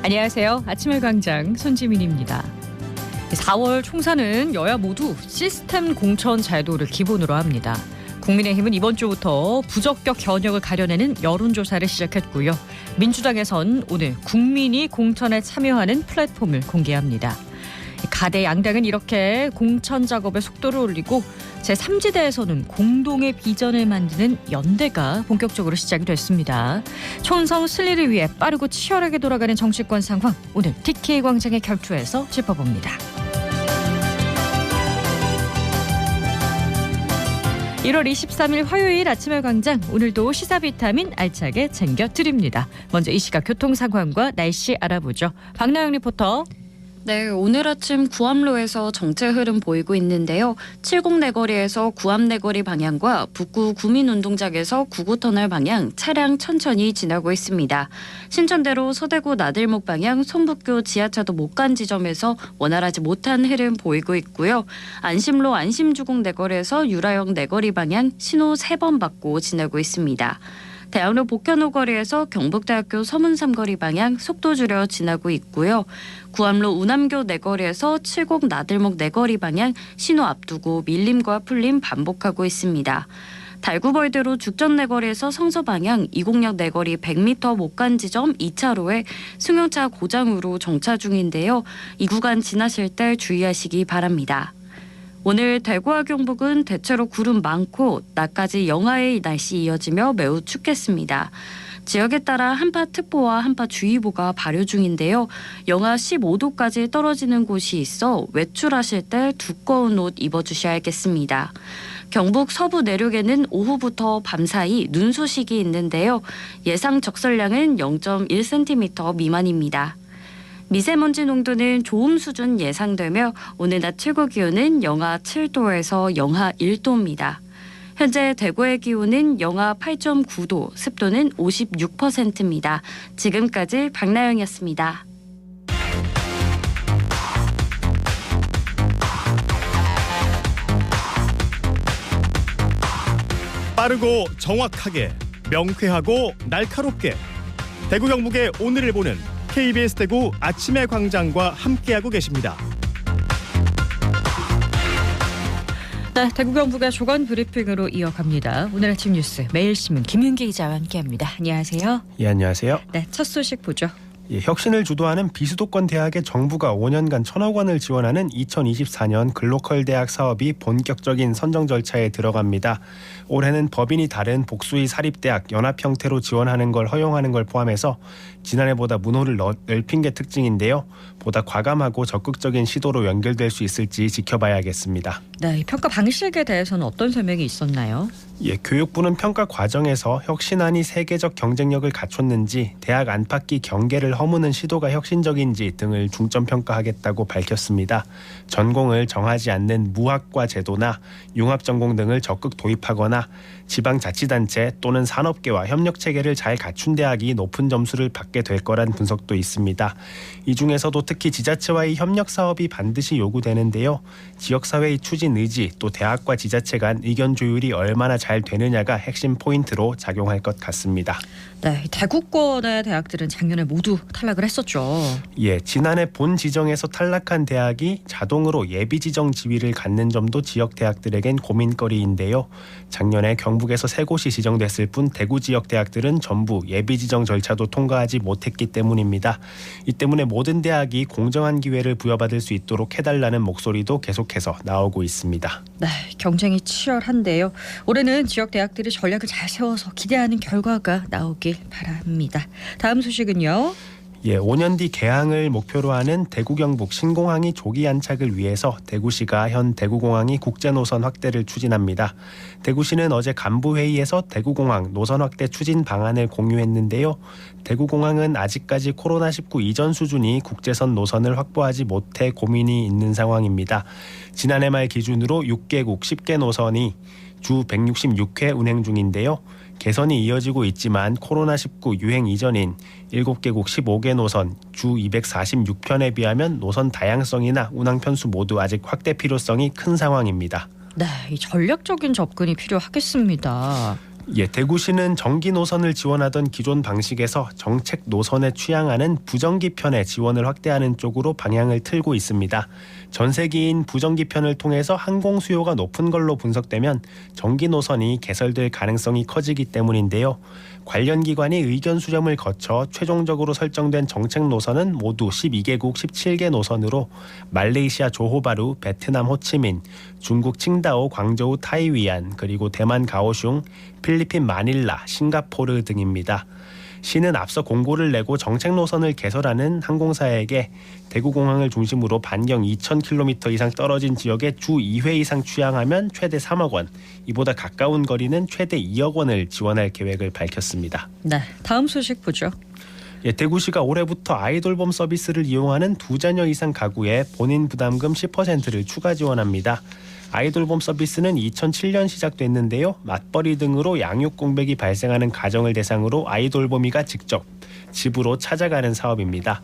안녕하세요. 아침의 광장 손지민입니다. 4월 총선은 여야 모두 시스템 공천 제도를 기본으로 합니다. 국민의힘은 이번 주부터 부적격 현역을 가려내는 여론조사를 시작했고요. 민주당에선 오늘 국민이 공천에 참여하는 플랫폼을 공개합니다. 가대 양당은 이렇게 공천 작업의 속도를 올리고 제3지대에서는 공동의 비전을 만드는 연대가 본격적으로 시작이 됐습니다. 총선 승리를 위해 빠르고 치열하게 돌아가는 정치권 상황, 오늘 TK 광장의 결투에서 짚어봅니다. 1월 23일 화요일 아침의 광장, 오늘도 시사 비타민 알차게 챙겨드립니다. 먼저 이 시각 교통 상황과 날씨 알아보죠. 박나영 리포터. 네, 오늘 아침 구암로에서 정체 흐름 보이고 있는데요. 70 내거리에서 구암 내거리 방향과 북구 구민운동장에서 구구터널 방향 차량 천천히 지나고 있습니다. 신천대로 서대구 나들목 방향 송북교 지하차도 못 간 지점에서 원활하지 못한 흐름 보이고 있고요. 안심로 안심주공 내거리에서 유라역 내거리 방향 신호 3번 받고 지나고 있습니다. 대학로 복현호 거리에서 경북대학교 서문삼거리 방향 속도 줄여 지나고 있고요. 구암로 우남교 내거리에서 70 나들목 내거리 방향 신호 앞두고 밀림과 풀림 반복하고 있습니다. 달구벌대로 죽전 내거리에서 성서 방향 20역 내거리 100m 못 간 지점 2차로에 승용차 고장으로 정차 중인데요. 이 구간 지나실 때 주의하시기 바랍니다. 오늘 대구와 경북은 대체로 구름 많고 낮까지 영하의 날씨 이어지며 매우 춥겠습니다. 지역에 따라 한파특보와 한파주의보가 발효 중인데요. 영하 15도까지 떨어지는 곳이 있어 외출하실 때 두꺼운 옷 입어주셔야겠습니다. 경북 서부 내륙에는 오후부터 밤사이 눈 소식이 있는데요. 예상 적설량은 0.1cm 미만입니다. 미세먼지 농도는 좋음 수준 예상되며 오늘 낮 최고 기온은 영하 7도에서 영하 1도입니다. 현재 대구의 기온은 영하 8.9도, 습도는 56%입니다. 지금까지 박나영이었습니다. 빠르고 정확하게, 명쾌하고 날카롭게 대구 경북의 오늘을 보는 KBS 대구 아침의 광장과 함께하고 계십니다. 네, 대구 경북의 조간 브리핑으로 이어갑니다. 오늘 아침 뉴스 매일신문 김윤기 기자와 함께합니다. 안녕하세요. 예, 안녕하세요. 네, 첫 소식 보죠. 예, 혁신을 주도하는 비수도권 대학에 정부가 5년간 1,000억 원을 지원하는 2024년 글로컬 대학 사업이 본격적인 선정 절차에 들어갑니다. 올해는 법인이 다른 복수의 사립대학 연합 형태로 지원하는 걸 허용하는 걸 포함해서 지난해보다 문호를 넓힌 게 특징인데요. 보다 과감하고 적극적인 시도로 연결될 수 있을지 지켜봐야겠습니다. 네, 이 평가 방식에 대해서는 어떤 설명이 있었나요? 예, 교육부는 평가 과정에서 혁신안이 세계적 경쟁력을 갖췄는지 대학 안팎의 경계를 허무는 시도가 혁신적인지 등을 중점 평가하겠다고 밝혔습니다. 전공을 정하지 않는 무학과 제도나 융합전공 등을 적극 도입하거나 지방자치단체 또는 산업계와 협력체계를 잘 갖춘 대학이 높은 점수를 받게 될 거란 분석도 있습니다. 이 중에서도 특히 지자체와의 협력 사업이 반드시 요구되는데요. 지역사회의 추진 의지 또 대학과 지자체 간 의견 조율이 얼마나 잘 되느냐가 핵심 포인트로 작용할 것 같습니다. 네, 대구권의 대학들은 작년에 모두 탈락을 했었죠. 예, 지난해 본 지정에서 탈락한 대학이 자동으로 예비 지정 지위를 갖는 점도 지역 대학들에겐 고민거리인데요. 작년에 경북에서 3곳이 지정됐을 뿐 대구 지역 대학들은 전부 예비 지정 절차도 통과하지 못했기 때문입니다. 이 때문에 모든 대학이 공정한 기회를 부여받을 수 있도록 해달라는 목소리도 계속해서 나오고 있습니다. 네, 경쟁이 치열한데요. 올해는 지역 대학들이 전략을 잘 세워서 기대하는 결과가 나오길 바랍니다. 다음 소식은요. 예, 5년 뒤 개항을 목표로 하는 대구 경북 신공항이 조기 안착을 위해서 대구시가 현 대구공항이 국제노선 확대를 추진합니다. 대구시는 어제 간부회의에서 대구공항 노선 확대 추진 방안을 공유했는데요. 대구공항은 아직까지 코로나19 이전 수준이 국제선 노선을 확보하지 못해 고민이 있는 상황입니다. 지난해 말 기준으로 6개국 10개 노선이 주 166회 운행 중인데요. 개선이 이어지고 있지만 코로나19 유행 이전인 7개국 15개 노선 주 246편에 비하면 노선 다양성이나 운항 편수 모두 아직 확대 필요성이 큰 상황입니다. 네, 이 전략적인 접근이 필요하겠습니다. 대구시는 정기 노선을 지원하던 기존 방식에서 정책 노선에 취향하는 부정기 편의 지원을 확대하는 쪽으로 방향을 틀고 있습니다. 전세기인 부정기 편을 통해서 항공 수요가 높은 걸로 분석되면 정기 노선이 개설될 가능성이 커지기 때문인데요. 관련 기관이 의견 수렴을 거쳐 최종적으로 설정된 정책 노선은 모두 12개국 17개 노선으로 말레이시아 조호바루, 베트남 호치민, 중국 칭다오, 광저우 타이위안, 그리고 대만 가오슝, 필리핀 마닐라, 싱가포르 등입니다. 시는 앞서 공고를 내고 정책 노선을 개설하는 항공사에게 대구공항을 중심으로 반경 2,000km 이상 떨어진 지역에 주 2회 이상 취항하면 최대 3억 원, 이보다 가까운 거리는 최대 2억 원을 지원할 계획을 밝혔습니다. 네, 다음 소식 보죠. 대구시가 올해부터 아이돌봄 서비스를 이용하는 2자녀 이상 가구에 본인 부담금 10%를 추가 지원합니다. 아이돌봄 서비스는 2007년 시작됐는데요. 맞벌이 등으로 양육 공백이 발생하는 가정을 대상으로 아이돌봄이가 직접 집으로 찾아가는 사업입니다.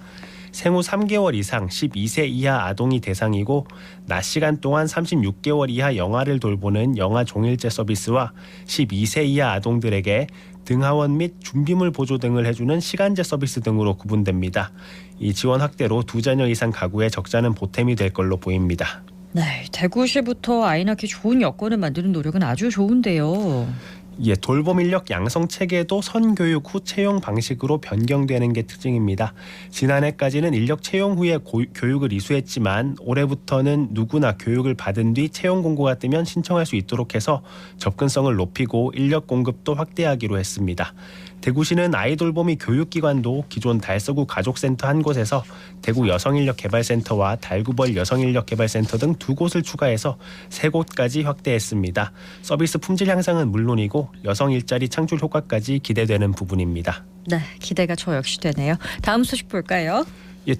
생후 3개월 이상 12세 이하 아동이 대상이고 낮 시간 동안 36개월 이하 영아를 돌보는 영아 종일제 서비스와 12세 이하 아동들에게 등하원 및 준비물 보조 등을 해주는 시간제 서비스 등으로 구분됩니다. 이 지원 확대로 2자녀 이상 가구의 적자는 보탬이 될 걸로 보입니다. 네, 대구시부터 아이 낳기 좋은 여건을 만드는 노력은 아주 좋은데요. 돌봄 인력 양성 체계도 선교육 후 채용 방식으로 변경되는 게 특징입니다. 지난해까지는 인력 채용 후에 교육을 이수했지만 올해부터는 누구나 교육을 받은 뒤 채용 공고가 뜨면 신청할 수 있도록 해서 접근성을 높이고 인력 공급도 확대하기로 했습니다. 대구시는 아이돌봄이 교육기관도 기존 달서구 가족센터 한 곳에서 대구 여성인력개발센터와 달구벌 여성인력개발센터 등 2곳을 추가해서 3곳까지 확대했습니다. 서비스 품질 향상은 물론이고 여성 일자리 창출 효과까지 기대되는 부분입니다. 네, 기대가 저 역시 되네요. 다음 소식 볼까요?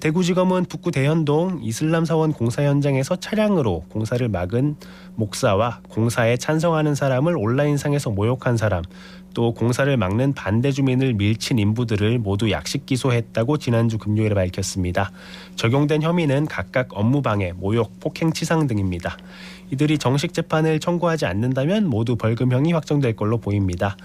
대구지검은 북구 대현동 이슬람 사원 공사 현장에서 차량으로 공사를 막은 목사와 공사에 찬성하는 사람을 온라인상에서 모욕한 사람, 또 공사를 막는 반대 주민을 밀친 인부들을 모두 약식 기소했다고 지난주 금요일에 밝혔습니다. 적용된 혐의는 각각 업무방해, 모욕, 폭행치상 등입니다. 이들이 정식 재판을 청구하지 않는다면 모두 벌금형이 확정될 걸로 보입니다.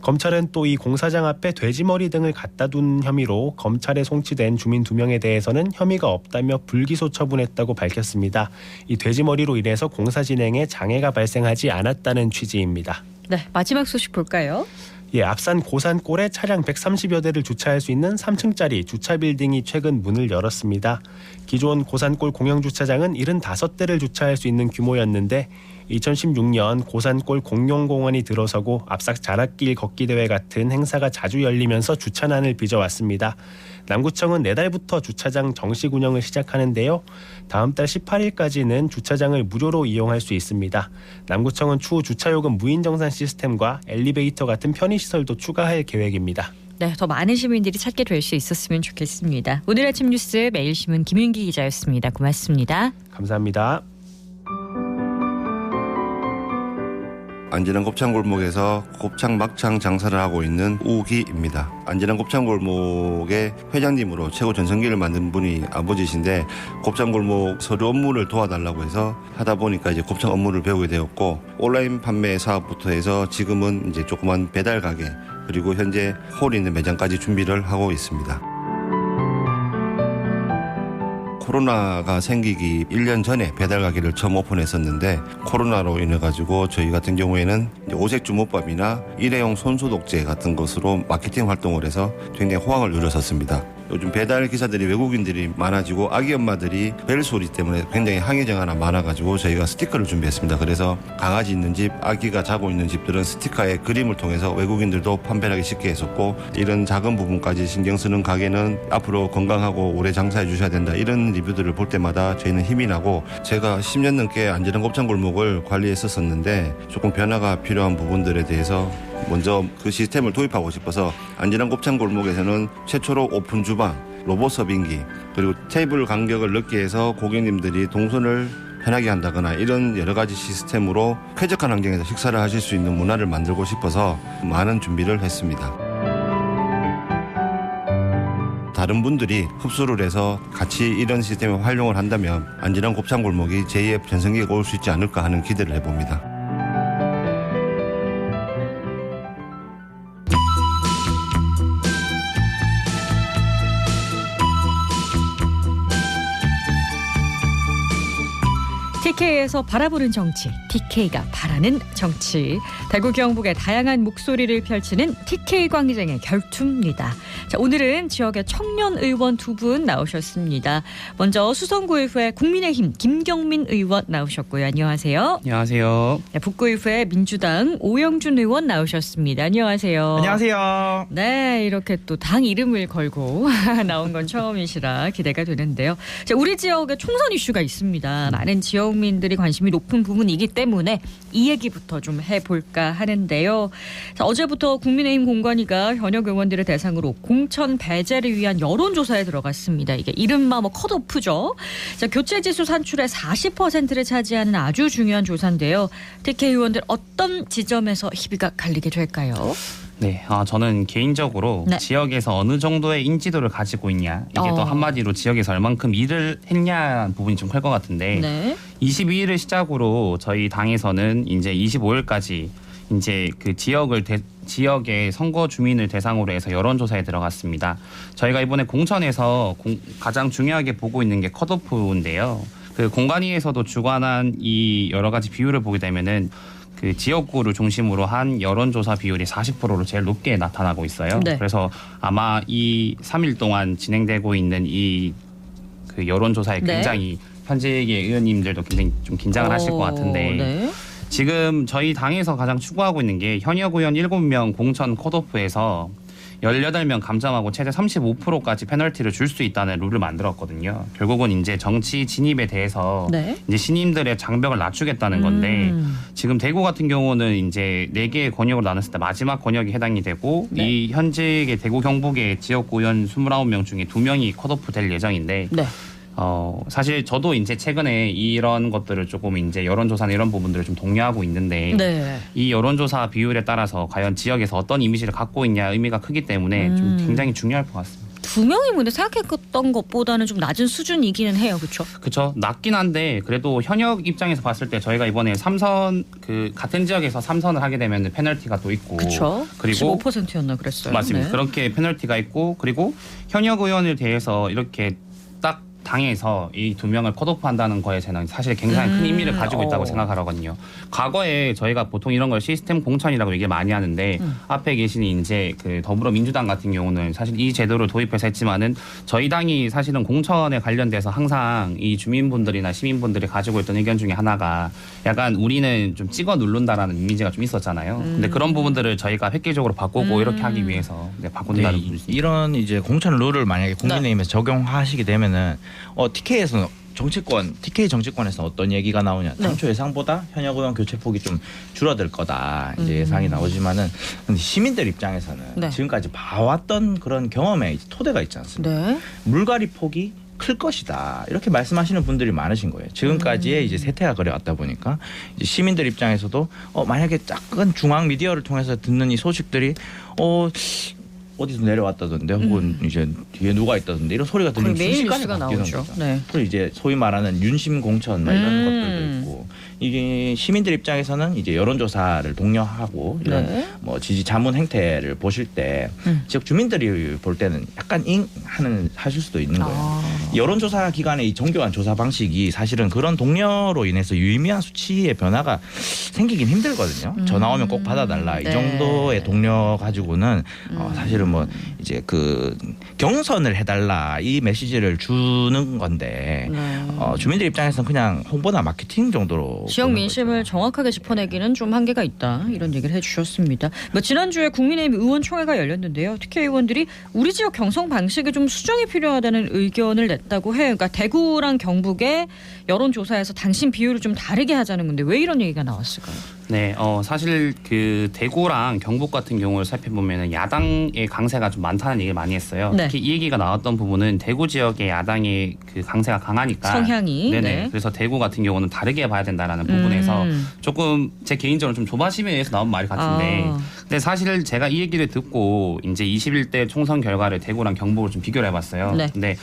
검찰은 또 이 공사장 앞에 돼지머리 등을 갖다 둔 혐의로 검찰에 송치된 주민 2명에 대해서는 혐의가 없다며 불기소 처분했다고 밝혔습니다. 이 돼지머리로 인해서 공사 진행에 장애가 발생하지 않았다는 취지입니다. 네, 마지막 소식 볼까요? 앞산 고산골에 차량 130여 대를 주차할 수 있는 3층짜리 주차 빌딩이 최근 문을 열었습니다. 기존 고산골 공영주차장은 75대를 주차할 수 있는 규모였는데 2016년 고산골 공룡공원이 들어서고 앞삭 자락길 걷기 대회 같은 행사가 자주 열리면서 주차난을 빚어왔습니다. 남구청은 내달부터 주차장 정식 운영을 시작하는데요. 다음 달 18일까지는 주차장을 무료로 이용할 수 있습니다. 남구청은 추후 주차요금 무인정산 시스템과 엘리베이터 같은 편의시설도 추가할 계획입니다. 네, 더 많은 시민들이 찾게 될 수 있었으면 좋겠습니다. 오늘 아침 뉴스 매일신문 김윤기 기자였습니다. 고맙습니다. 감사합니다. 안진환 곱창골목에서 곱창 막창 장사를 하고 있는 우기입니다. 안진환 곱창골목의 회장님으로 최고 전성기를 만든 분이 아버지신데 곱창골목 서류 업무를 도와달라고 해서 하다 보니까 이제 곱창 업무를 배우게 되었고 온라인 판매 사업부터 해서 지금은 이제 조그만 배달 가게 그리고 현재 홀 있는 매장까지 준비를 하고 있습니다. 코로나가 생기기 1년 전에 배달 가게를 처음 오픈했었는데 코로나로 인해 가지고 저희 같은 경우에는 오색 주먹밥이나 일회용 손소독제 같은 것으로 마케팅 활동을 해서 굉장히 호황을 누렸었습니다. 요즘 배달 기사들이 외국인들이 많아지고 아기 엄마들이 벨 소리 때문에 굉장히 항의 전화가 많아가지고 저희가 스티커를 준비했습니다. 그래서 강아지 있는 집, 아기가 자고 있는 집들은 스티커의 그림을 통해서 외국인들도 판별하기 쉽게 했었고 이런 작은 부분까지 신경 쓰는 가게는 앞으로 건강하고 오래 장사해 주셔야 된다. 이런 리뷰들을 볼 때마다 저희는 힘이 나고 제가 10년 넘게 안진환 곱창골목을 관리했었는데 조금 변화가 필요한 부분들에 대해서 먼저 그 시스템을 도입하고 싶어서 안진환 곱창골목에서는 최초로 오픈 주방, 로봇 서빙기, 그리고 테이블 간격을 넓게 해서 고객님들이 동선을 편하게 한다거나 이런 여러 가지 시스템으로 쾌적한 환경에서 식사를 하실 수 있는 문화를 만들고 싶어서 많은 준비를 했습니다. 다른 분들이 흡수를 해서 같이 이런 시스템을 활용을 한다면 안진환 곱창골목이 제2의 전성기가 올 수 있지 않을까 하는 기대를 해봅니다. TK에서 바라보는 정치, TK가 바라는 정치. 대구 경북의 다양한 목소리를 펼치는 TK 광장의 결투입니다. 자, 오늘은 지역의 청년 의원 두 분 나오셨습니다. 먼저 수성구의회 국민의힘 김경민 의원 나오셨고요. 안녕하세요. 안녕하세요. 네, 북구의회 민주당 오영준 의원 나오셨습니다. 안녕하세요. 안녕하세요. 네, 이렇게 또 당 이름을 걸고 나온 건 처음이시라 기대가 되는데요. 자, 우리 지역에 총선 이슈가 있습니다. 많은 지역민들이 관심이 높은 부분이기 때문에 이 얘기부터 좀 해볼까 하는데요. 자, 어제부터 국민의힘 공관위가 현역 의원들을 대상으로 공천 배제를 위한 여론조사에 들어갔습니다. 이게 이른바 컷오프죠. 자, 교체지수 산출의 40%를 차지하는 아주 중요한 조사인데요. TK 의원들 어떤 지점에서 희비가 갈리게 될까요? 네, 저는 개인적으로 네. 지역에서 어느 정도의 인지도를 가지고 있냐, 이게 또 한마디로 지역에서 얼만큼 일을 했냐 부분이 좀 클 것 같은데, 네. 22일을 시작으로 저희 당에서는 이제 25일까지 이제 그 지역의 선거 주민을 대상으로 해서 여론조사에 들어갔습니다. 저희가 이번에 공천에서 가장 중요하게 보고 있는 게 컷오프인데요. 그 공관위에서도 주관한 이 여러 가지 비율을 보게 되면은 그 지역구를 중심으로 한 여론조사 비율이 40%로 제일 높게 나타나고 있어요. 네. 그래서 아마 이 3일 동안 진행되고 있는 이 그 여론조사에 네. 굉장히 현직의 의원님들도 굉장히 좀 긴장을 하실 것 같은데, 네. 지금 저희 당에서 가장 추구하고 있는 게 현역 의원 7명 공천 컷오프에서 18명 감점하고 최대 35%까지 페널티를 줄 수 있다는 룰을 만들었거든요. 결국은 이제 정치 진입에 대해서 네. 이제 신임들의 장벽을 낮추겠다는 건데, 지금 대구 같은 경우는 이제 4개의 권역으로 나눴을 때 마지막 권역이 해당이 되고, 네. 이 현직의 대구 경북의 지역구 의원 29명 중에 2명이 컷오프 될 예정인데, 네. 사실 저도 이제 최근에 이런 것들을 조금 이제 여론조사나 이런 부분들을 좀 독려하고 있는데, 네. 이 여론조사 비율에 따라서 과연 지역에서 어떤 이미지를 갖고 있냐 의미가 크기 때문에 좀 굉장히 중요할 것 같습니다. 2명이 근데 생각했던 것보다는 좀 낮은 수준이기는 해요, 그렇죠? 그렇죠. 낮긴 한데 그래도 현역 입장에서 봤을 때 저희가 이번에 3선 그 같은 지역에서 3선을 하게 되면 페널티가 또 있고, 그렇죠. 그리고 15%였나 그랬어요. 맞습니다. 네. 그렇게 페널티가 있고, 그리고 현역 의원에 대해서 이렇게 딱 당에서 이 2명을 컷오프한다는 거에 저는 사실 굉장히 큰 의미를 가지고 있다고 생각하거든요. 과거에 저희가 보통 이런 걸 시스템 공천이라고 얘기를 많이 하는데, 앞에 계신 이제 그 더불어민주당 같은 경우는 사실 이 제도를 도입해서 했지만은 저희 당이 사실은 공천에 관련돼서 항상 이 주민분들이나 시민분들이 가지고 있던 의견 중에 하나가 약간 우리는 좀 찍어 누른다라는 이미지가 좀 있었잖아요. 근데 그런 부분들을 저희가 획기적으로 바꾸고 이렇게 하기 위해서 바꾼다는 부분이 있습니다. 이런 이제 공천 룰을 만약에 국민의힘에서 적용하시게 되면은 TK에서는 TK 정치권에서 어떤 얘기가 나오냐? 당초 예상보다 현역 의원 교체 폭이 좀 줄어들 거다 이제 예상이 나오지만은, 근데 시민들 입장에서는 네. 지금까지 봐왔던 그런 경험의 토대가 있지 않습니까? 네. 물갈이 폭이 클 것이다 이렇게 말씀하시는 분들이 많으신 거예요. 지금까지의 이제 세태가 그래왔다 보니까 이제 시민들 입장에서도 만약에 작은 중앙 미디어를 통해서 듣는 이 소식들이 어디서 내려왔다던데, 혹은 이제 뒤에 누가 있다던데 이런 소리가 들리면 매일 순식간에 뉴스가 바뀌는 나오죠. 거죠. 네. 그리고 이제 소위 말하는 윤심 공천 이런 것들도 있고, 이게 시민들 입장에서는 이제 여론조사를 독려하고 이런 네. 뭐 지지 자문 행태를 보실 때 지역 주민들이 볼 때는 약간 하실 수도 있는 거예요. 여론조사 기관의 이 정교한 조사 방식이 사실은 그런 동료로 인해서 유의미한 수치의 변화가 생기긴 힘들거든요. 전화 오면 꼭 받아달라 이 네. 정도의 동료 가지고는 사실은 뭐 이제 그 경선을 해달라 이 메시지를 주는 건데, 주민들 입장에서는 그냥 홍보나 마케팅 정도로 지역 보는 민심을 거죠. 정확하게 짚어내기는 좀 한계가 있다, 이런 얘기를 해주셨습니다. 지난주에 국민의힘 의원총회가 열렸는데요. TK 의원들이 우리 지역 경선 방식에 좀 수정이 필요하다는 의견을 냈다고 해요. 그러니까 대구랑 경북의 여론조사에서 당신 비율을 좀 다르게 하자는 건데 왜 이런 얘기가 나왔을까요? 네, 사실 그 대구랑 경북 같은 경우를 살펴보면 야당의 강세가 좀 많다는 얘기를 많이 했어요. 네. 특히 이 얘기가 나왔던 부분은 대구 지역의 야당의 그 강세가 강하니까. 성향이. 네네. 네. 그래서 대구 같은 경우는 다르게 봐야 된다라는 부분에서 조금 제 개인적으로 좀 조바심에 의해서 나온 말이 같은데, 근데 사실 제가 이 얘기를 듣고 이제 21대 총선 결과를 대구랑 경북을 좀 비교를 해봤어요. 네. 근데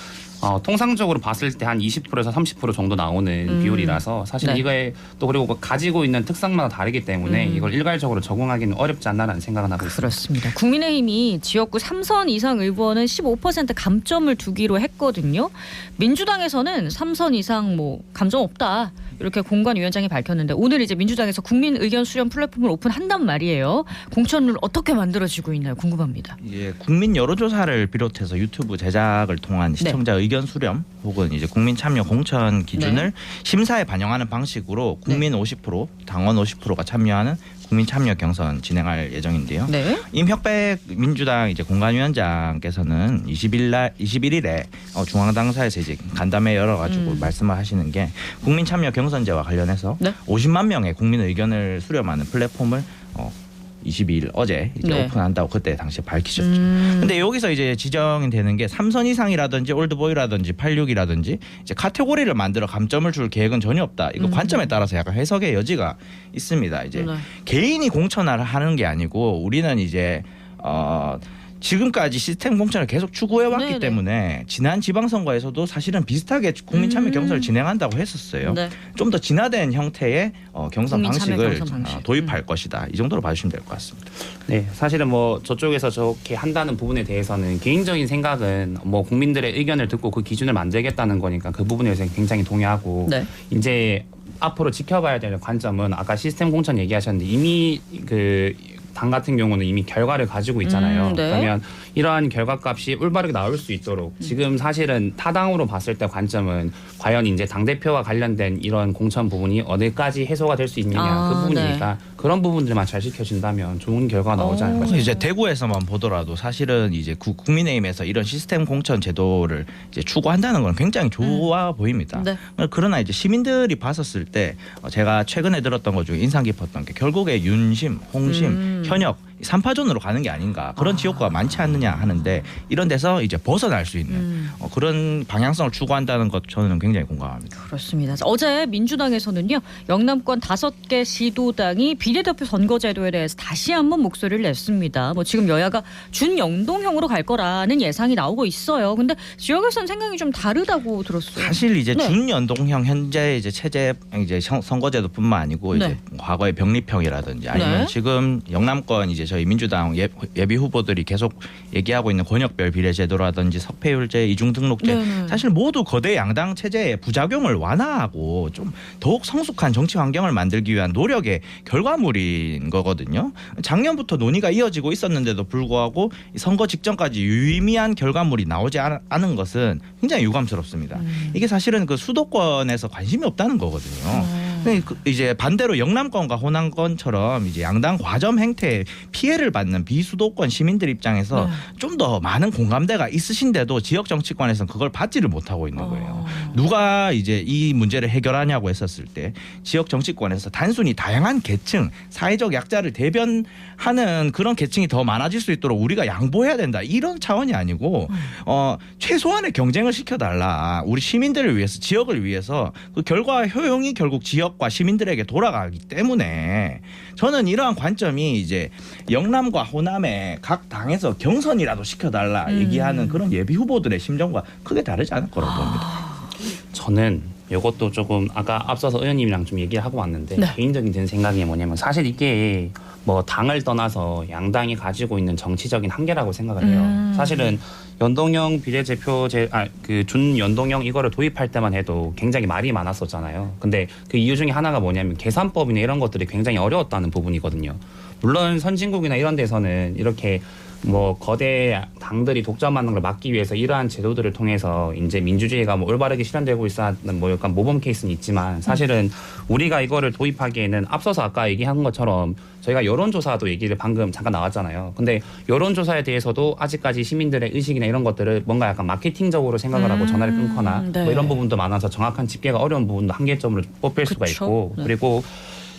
통상적으로 봤을 때 한 20%에서 30% 정도 나오는 비율이라서 사실 네. 이거에 또 그리고 가지고 있는 특성마다 다르기 때문에 이걸 일괄적으로 적용하기는 어렵지 않나라는 생각은 하고 있습니다. 그렇습니다. 국민의힘이 지역구 3선 이상 의원은 15% 감점을 두기로 했거든요. 민주당에서는 3선 이상 감점 없다, 이렇게 공관위원장이 밝혔는데 오늘 이제 민주당에서 국민 의견 수렴 플랫폼을 오픈한단 말이에요. 공천룰 어떻게 만들어지고 있나요? 궁금합니다. 예, 국민 여론조사를 비롯해서 유튜브 제작을 통한 시청자 의견 수렴 혹은 이제 국민 참여 공천 기준을 심사에 반영하는 방식으로 국민 50%, 당원 50%가 참여하는 국민 참여 경선 진행할 예정인데요. 네. 임혁백 민주당 이제 공관위원장께서는 21일에 중앙당사에서 이제 간담회 열어가지고 말씀을 하시는 게 국민 참여 경선제와 관련해서 50만 명의 국민 의견을 수렴하는 플랫폼을 22일 어제 이제 오픈한다고 그때 당시에 밝히셨죠. 근데 여기서 이제 지정이 되는 게 3선 이상이라든지 올드보이라든지 86이라든지 이제 카테고리를 만들어 감점을 줄 계획은 전혀 없다. 이거 관점에 따라서 약간 해석의 여지가 있습니다. 이제 개인이 공천을 하는 게 아니고 우리는 이제 지금까지 시스템 공천을 계속 추구해왔기 때문에 지난 지방선거에서도 사실은 비슷하게 국민 참여 경선을 진행한다고 했었어요. 좀 더 진화된 형태의 경선 방식을 도입할 것이다. 이 정도로 봐주시면 될 것 같습니다. 네, 사실은 뭐 저쪽에서 저렇게 한다는 부분에 대해서는 개인적인 생각은 뭐 국민들의 의견을 듣고 그 기준을 만들겠다는 거니까 그 부분에 대해서 굉장히 동의하고 이제 앞으로 지켜봐야 될 관점은 아까 시스템 공천 얘기하셨는데 이미 당 같은 경우는 이미 결과를 가지고 있잖아요. 그러면 이러한 결과값이 올바르게 나올 수 있도록 지금 사실은 타당으로 봤을 때 관점은 과연 이제 당대표와 관련된 이런 공천 부분이 어디까지 해소가 될 수 있느냐 그 부분이니까 그런 부분들만 잘 지켜진다면 좋은 결과가 나오지 않을까 싶습니다. 이제 대구에서만 보더라도 사실은 이제 국민의힘에서 이런 시스템 공천 제도를 이제 추구한다는 건 굉장히 좋아 보입니다. 그러나 이제 시민들이 봤었을 때 제가 최근에 들었던 것 중에 인상 깊었던 게 결국에 윤심, 홍심, 현역 3파전으로 가는 게 아닌가 그런 지역구가 많지 않느냐 하는데 이런 데서 이제 벗어날 수 있는 그런 방향성을 추구한다는 것 저는 굉장히 공감합니다. 그렇습니다. 어제 민주당에서는요. 영남권 5개 시도당이 비례대표 선거제도에 대해서 다시 한번 목소리를 냈습니다. 뭐 지금 여야가 준연동형으로 갈 거라는 예상이 나오고 있어요. 근데 지역에서는 생각이 좀 다르다고 들었어요. 사실 이제 준연동형 현재 이제 체제 이제 선거제도뿐만 아니고 이제 과거의 병립형이라든지 아니면 지금 영남권 이제 저희 민주당 예비 후보들이 계속 얘기하고 있는 권역별 비례제도라든지 석패율제, 이중등록제 사실 모두 거대 양당 체제의 부작용을 완화하고 좀 더욱 성숙한 정치 환경을 만들기 위한 노력의 결과물인 거거든요. 작년부터 논의가 이어지고 있었는데도 불구하고 선거 직전까지 유의미한 결과물이 나오지 않은 것은 굉장히 유감스럽습니다. 이게 사실은 그 수도권에서 관심이 없다는 거거든요. 이제 반대로 영남권과 호남권처럼 이제 양당 과점 행태에 피해를 받는 비수도권 시민들 입장에서 좀 더 많은 공감대가 있으신데도 지역 정치권에서는 그걸 받지를 못하고 있는 거예요. 누가 이제 이 문제를 해결하냐고 했었을 때 지역 정치권에서 단순히 다양한 계층, 사회적 약자를 대변하는 그런 계층이 더 많아질 수 있도록 우리가 양보해야 된다. 이런 차원이 아니고 최소한의 경쟁을 시켜달라. 우리 시민들을 위해서 지역을 위해서 그 결과 효용이 결국 지역과 시민들에게 돌아가기 때문에 저는 이러한 관점이 이제 영남과 호남의 각 당에서 경선이라도 시켜달라 얘기하는 그런 예비 후보들의 심정과 크게 다르지 않을 거라고 봅니다. 저는 이것도 조금 아까 앞서서 의원님이랑 좀 얘기를 하고 왔는데 개인적인 든 생각이 뭐냐면 사실 이게 뭐 당을 떠나서 양당이 가지고 있는 정치적인 한계라고 생각을 해요. 사실은 연동형 비례대표제 그 준연동형 이거를 도입할 때만 해도 굉장히 말이 많았었잖아요. 근데 그 이유 중에 하나가 뭐냐면 계산법이나 이런 것들이 굉장히 어려웠다는 부분이거든요. 물론 선진국이나 이런 데서는 이렇게 뭐 거대 당들이 독점하는 걸 막기 위해서 이러한 제도들을 통해서 이제 민주주의가 뭐 올바르게 실현되고 있어 하는 뭐 약간 모범 케이스는 있지만 사실은 우리가 이거를 도입하기에는 앞서서 아까 얘기한 것처럼 저희가 여론조사도 얘기를 방금 잠깐 나왔잖아요. 근데 여론조사에 대해서도 아직까지 시민들의 의식이나 이런 것들을 뭔가 약간 마케팅적으로 생각을 하고 전화를 끊거나 뭐 이런 부분도 많아서 정확한 집계가 어려운 부분도 한계점으로 뽑힐 수가 있고 그리고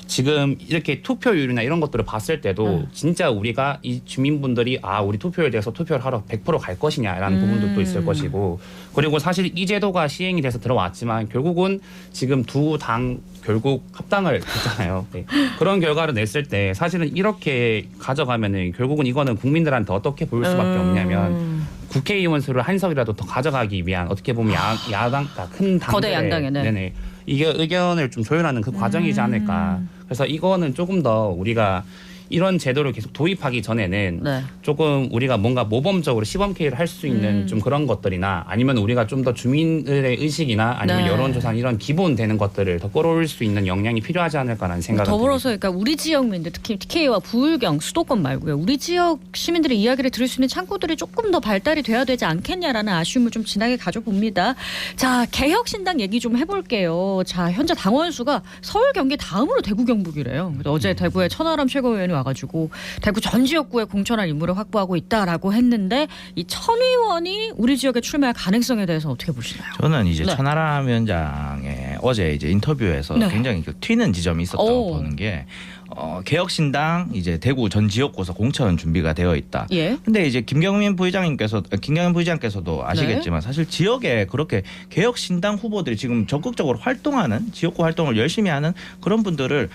지금 이렇게 투표율이나 이런 것들을 봤을 때도 진짜 우리가 이 주민분들이 우리 투표에 대해서 투표를 하러 100% 갈 것이냐라는 부분도 또 있을 것이고 그리고 사실 이 제도가 시행이 돼서 들어왔지만 결국은 지금 두 당 결국 합당을 했잖아요. 그런 결과를 냈을 때 사실은 이렇게 가져가면은 결국은 이거는 국민들한테 어떻게 보일 수밖에 없냐면 국회의원 수를 한 석이라도 더 가져가기 위한 어떻게 보면 야당 큰 당들의 거대 양당에 이게 의견을 좀 조율하는 그 과정이지 않을까. 그래서 이거는 조금 더 우리가 이런 제도를 계속 도입하기 전에는 네. 조금 우리가 뭔가 모범적으로 시범 케이를 할 수 있는 좀 그런 것들이나 아니면 우리가 좀 더 주민들의 의식이나 아니면 네. 여론조사 이런 기본 되는 것들을 더 끌어올릴 수 있는 역량이 필요하지 않을까라는 생각을 더불어서 그러니까 우리 지역민들 특히 TK와 부울경 수도권 말고요. 우리 지역 시민들의 이야기를 들을 수 있는 창구들이 조금 더 발달이 돼야 되지 않겠냐라는 아쉬움을 좀 진하게 가져봅니다. 자, 개혁신당 얘기 좀 해볼게요. 자, 현재 당원 수가 서울, 경기 다음으로 대구, 경북이래요. 어제 대구에 천하람 최고위원이 와가지고 대구 전 지역구에 공천할 인물을 확보하고 있다라고 했는데 이 천 의원이 우리 지역에 출마할 가능성에 대해서 어떻게 보시나요? 저는 이제 네. 천하람 위원장의 어제 이제 인터뷰에서 네. 굉장히 튀는 지점이 있었다고 보는 게 개혁신당 이제 대구 전 지역구에서 공천 준비가 되어 있다. 예. 근데 이제 김경민 부의장께서도 아시겠지만 사실 지역에 그렇게 개혁신당 후보들이 지금 적극적으로 활동하는 지역구 활동을 열심히 하는 그런 분들을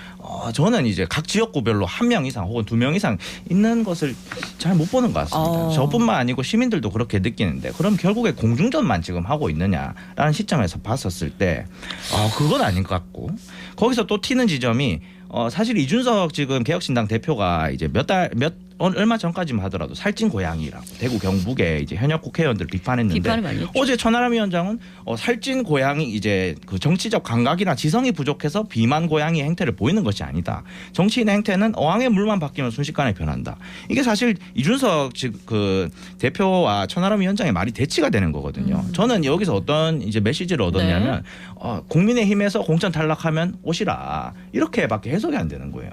저는 이제 각 지역구별로 한 명 이상 혹은 두 명 이상 있는 것을 잘 못 보는 것 같습니다. 저뿐만 아니고 시민들도 그렇게 느끼는데 그럼 결국에 공중전만 지금 하고 있느냐라는 시점에서 봤었을 때 그건 아닌 것 같고 거기서 또 튀는 지점이 사실 이준석 지금 개혁신당 대표가 이제 얼마 전까지만 하더라도 살찐 고양이라고 대구 경북의 이제 현역 국회의원들을 비판했는데 비판을 많이 했죠. 어제 천하람 위원장은 살찐 고양이 이제 그 정치적 감각이나 지성이 부족해서 비만 고양이 행태를 보이는 것이 아니다. 정치인의 행태는 어항의 물만 바뀌면 순식간에 변한다. 이게 사실 이준석 그 대표와 천하람 위원장의 말이 대치가 되는 거거든요. 저는 여기서 어떤 이제 메시지를 얻었냐면 국민의힘에서 공천 탈락하면 오시라 이렇게밖에 해석이 안 되는 거예요.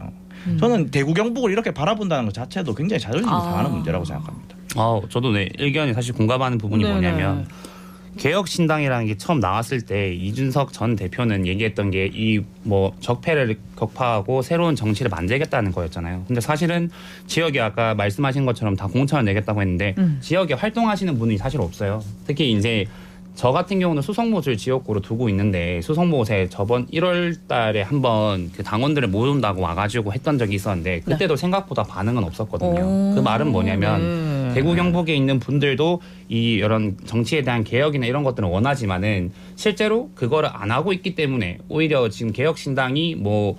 저는 대구 경북을 이렇게 바라본다는 것 자체도 굉장히 자존심이 상하는 문제라고 생각합니다. 저도 네 의견에 사실 공감하는 부분이 뭐냐면 개혁신당이라는 게 처음 나왔을 때 이준석 전 대표는 얘기했던 게 이 뭐 적폐를 격파하고 새로운 정치를 만들겠다는 거였잖아요. 근데 사실은 지역에 아까 말씀하신 것처럼 다 공천을 내겠다고 했는데 지역에 활동하시는 분이 사실 없어요. 특히 이제 저 같은 경우는 수성못을 지역구로 두고 있는데 수성못에 저번 1월 달에 한번 그 당원들을 모은다고 와가지고 했던 적이 있었는데 그때도 생각보다 반응은 없었거든요. 그 말은 뭐냐면 대구 경북에 있는 분들도 이 이런 정치에 대한 개혁이나 이런 것들은 원하지만은 실제로 그거를 안 하고 있기 때문에 오히려 지금 개혁신당이 뭐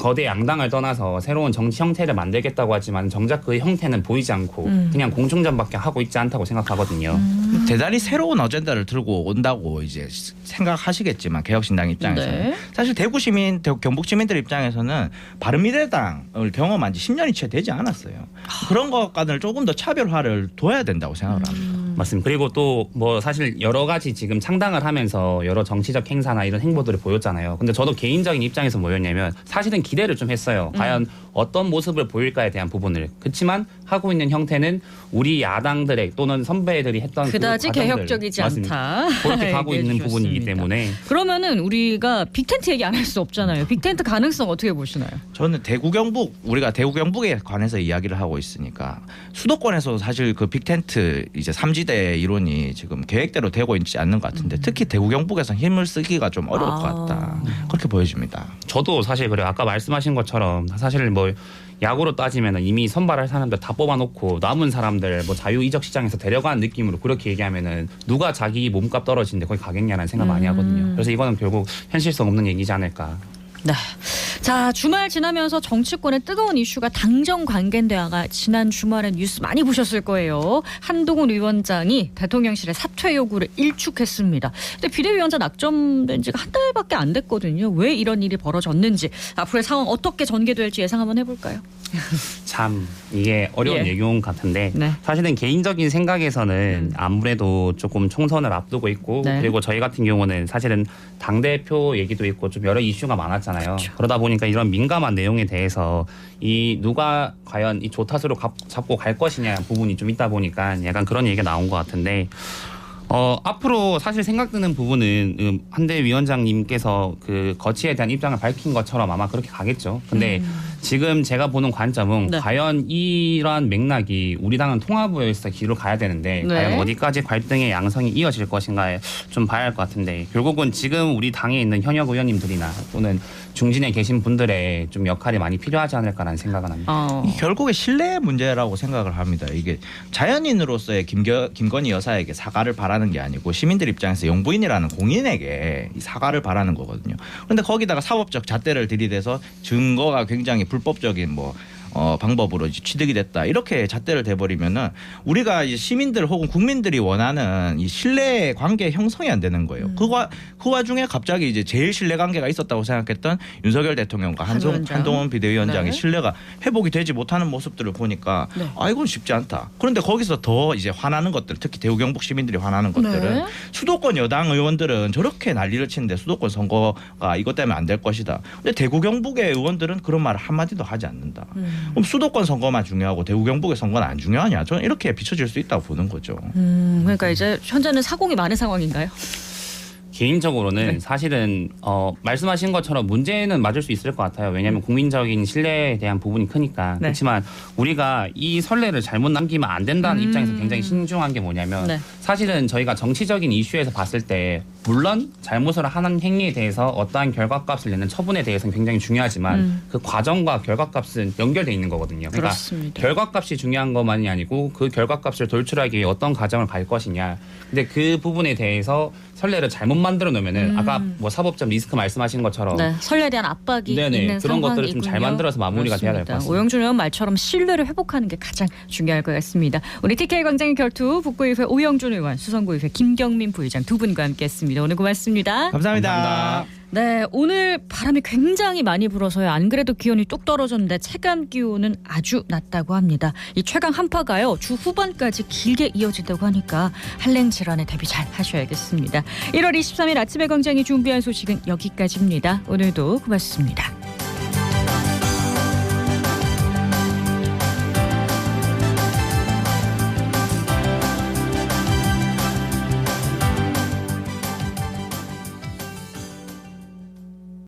거대 양당을 떠나서 새로운 정치 형태를 만들겠다고 하지만 정작 그 형태는 보이지 않고 그냥 공중전밖에 하고 있지 않다고 생각하거든요. 대단히 새로운 어젠다를 들고 온다고 이제 생각하시겠지만 개혁신당 입장에서는 사실 대구 시민, 경북 시민들 입장에서는 바른미래당을 경험한 지 10년이 채 되지 않았어요. 그런 것과는 조금 더 차별화를 둬야 된다고 생각을 합니다. 맞습니다. 그리고 또 뭐 사실 여러 가지 지금 창당을 하면서 여러 정치적 행사나 이런 행보들을 보였잖아요. 근데 저도 개인적인 입장에서 뭐였냐면 사실은 기대를 좀 했어요. 과연 어떤 모습을 보일까에 대한 부분을. 그렇지만 하고 있는 형태는 우리 야당들의 또는 선배들이 했던 그다지 그 과정들. 개혁적이지 맞습니다. 않다. 그렇게 가고 있는 주셨습니다. 부분이기 때문에 그러면은 우리가 빅텐트 얘기 안 할 수 없잖아요. 빅텐트 가능성 어떻게 보시나요? 저는 우리가 대구 경북에 관해서 이야기를 하고 있으니까 수도권에서 사실 그 빅텐트 이제 3지대 이론이 지금 계획대로 되고 있지 않는 것 같은데 특히 대구 경북에서 힘을 쓰기가 좀 어려울 것 같다. 그렇게 보여집니다. 저도 사실 그래요. 아까 말씀하신 것처럼 사실 뭐 야구로 따지면 이미 선발할 사람들 다 뽑아놓고 남은 사람들 뭐 자유 이적 시장에서 데려가는 느낌으로 그렇게 얘기하면은 누가 자기 몸값 떨어지는데 거기 가겠냐는 생각 많이 하거든요. 그래서 이거는 결국 현실성 없는 얘기지 않을까. 네. 자, 주말 지나면서 정치권의 뜨거운 이슈가 당정 관계인데다가 지난 주말에 뉴스 많이 보셨을 거예요. 한동훈 위원장이 대통령실의 사퇴 요구를 일축했습니다. 근데 비대위원장 낙점된 지가 한 달밖에 안 됐거든요. 왜 이런 일이 벌어졌는지 앞으로의 상황 어떻게 전개될지 예상 한번 해볼까요? 참 이게 어려운 얘기인 것 같은데 사실은 개인적인 생각에서는 아무래도 조금 총선을 앞두고 있고 그리고 저희 같은 경우는 사실은 당대표 얘기도 있고 좀 여러 이슈가 많았잖아요. 그렇죠. 그러다 보니까 이런 민감한 내용에 대해서 이 누가 과연 이 조타수로 잡고 갈 것이냐 부분이 좀 있다 보니까 약간 그런 얘기가 나온 것 같은데 앞으로 사실 생각드는 부분은 한대 위원장님께서 그 거치에 대한 입장을 밝힌 것처럼 아마 그렇게 가겠죠. 근데 지금 제가 보는 관점은 과연 이러한 맥락이 우리 당은 통합에서 길로 가야 되는데 과연 어디까지 갈등의 양상이 이어질 것인가에 좀 봐야 할 것 같은데 결국은 지금 우리 당에 있는 현역 의원님들이나 또는 중진에 계신 분들의 좀 역할이 많이 필요하지 않을까라는 생각은 합니다. 결국에 신뢰의 문제라고 생각을 합니다. 이게 자연인으로서의 김건희 여사에게 사과를 바라는 게 아니고 시민들 입장에서 영부인이라는 공인에게 사과를 바라는 거거든요. 그런데 거기다가 사법적 잣대를 들이대서 증거가 굉장히 불법적인 뭐 방법으로 이제 취득이 됐다 이렇게 잣대를 대버리면은 우리가 이제 시민들 혹은 국민들이 원하는 이 신뢰 관계 형성이 안 되는 거예요. 그 와중에 갑자기 이제 제일 신뢰 관계가 있었다고 생각했던 윤석열 대통령과 한동훈 비대위원장의 네. 신뢰가 회복이 되지 못하는 모습들을 보니까 네. 아 이건 쉽지 않다. 그런데 거기서 더 이제 화나는 것들, 특히 대구 경북 시민들이 화나는 것들은 네. 수도권 여당 의원들은 저렇게 난리를 치는데 수도권 선거가 이것 때문에 안 될 것이다. 근데 대구 경북의 의원들은 그런 말을 한마디도 하지 않는다. 그럼 수도권 선거만 중요하고 대구 경북의 선거는 안 중요하냐? 저는 이렇게 비춰질 수 있다고 보는 거죠. 그러니까 이제 현재는 사공이 많은 상황인가요? 개인적으로는 네. 사실은 말씀하신 것처럼 문제는 맞을 수 있을 것 같아요. 왜냐하면 국민적인 신뢰에 대한 부분이 크니까. 네. 그렇지만 우리가 이 선례를 잘못 남기면 안 된다는 입장에서 굉장히 신중한 게 뭐냐면 네. 사실은 저희가 정치적인 이슈에서 봤을 때 물론 잘못을 하는 행위에 대해서 어떠한 결과값을 내는 처분에 대해서는 굉장히 중요하지만 그 과정과 결과값은 연결돼 있는 거거든요. 그러니까 그렇습니다. 결과값이 중요한 것만이 아니고 그 결과값을 돌출하기 위해 어떤 과정을 갈 것이냐. 근데 그 부분에 대해서 선례를 잘못 만들어 놓으면은 아까 뭐 사법적 리스크 말씀하신 것처럼 네, 선례에 대한 압박이 네네, 있는 그런 것들을 좀 상황이군요. 잘 만들어서 마무리가 돼야 될 것 그렇습니다. 같습니다. 오영준 의원 말처럼 신뢰를 회복하는 게 가장 중요할 것 같습니다. 우리 TK 광장의 결투 북구의회 오영준 의원, 수성구의회 김경민 부의장 두 분과 함께했습니다. 오늘 고맙습니다. 감사합니다. 감사합니다. 네, 오늘 바람이 굉장히 많이 불어서요. 안 그래도 기온이 뚝 떨어졌는데 체감 기온은 아주 낮다고 합니다. 이 최강 한파가요. 주 후반까지 길게 이어진다고 하니까 한랭 질환에 대비 잘 하셔야겠습니다. 1월 23일 아침에 광장이 준비한 소식은 여기까지입니다. 오늘도 고맙습니다.